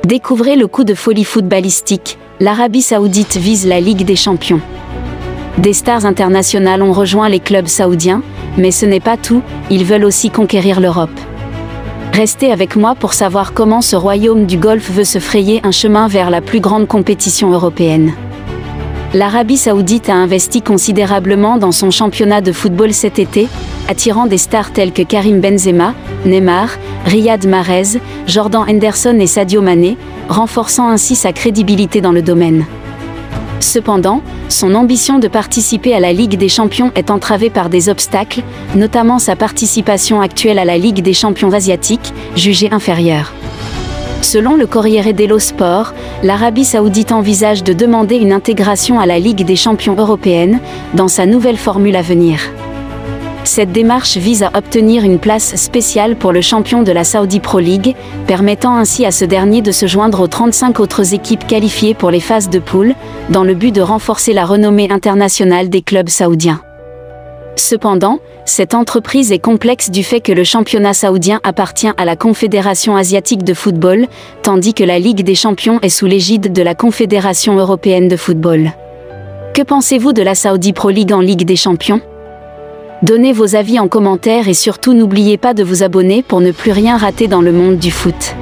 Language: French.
Découvrez le coup de folie footballistique, l'Arabie Saoudite vise la Ligue des Champions. Des stars internationales ont rejoint les clubs saoudiens, mais ce n'est pas tout, ils veulent aussi conquérir l'Europe. Restez avec moi pour savoir comment ce royaume du Golfe veut se frayer un chemin vers la plus grande compétition européenne. L'Arabie Saoudite a investi considérablement dans son championnat de football cet été, attirant des stars telles que Karim Benzema, Neymar, Riyad Mahrez, Jordan Henderson et Sadio Mané, renforçant ainsi sa crédibilité dans le domaine. Cependant, son ambition de participer à la Ligue des Champions est entravée par des obstacles, notamment sa participation actuelle à la Ligue des Champions asiatiques, jugée inférieure. Selon le Corriere dello Sport, l'Arabie Saoudite envisage de demander une intégration à la Ligue des Champions européenne, dans sa nouvelle formule à venir. Cette démarche vise à obtenir une place spéciale pour le champion de la Saudi Pro League, permettant ainsi à ce dernier de se joindre aux 35 autres équipes qualifiées pour les phases de poule, dans le but de renforcer la renommée internationale des clubs saoudiens. Cependant, cette entreprise est complexe du fait que le championnat saoudien appartient à la Confédération asiatique de football, tandis que la Ligue des Champions est sous l'égide de la Confédération européenne de football. Que pensez-vous de la Saudi Pro League en Ligue des Champions ? Donnez vos avis en commentaire et surtout n'oubliez pas de vous abonner pour ne plus rien rater dans le monde du foot.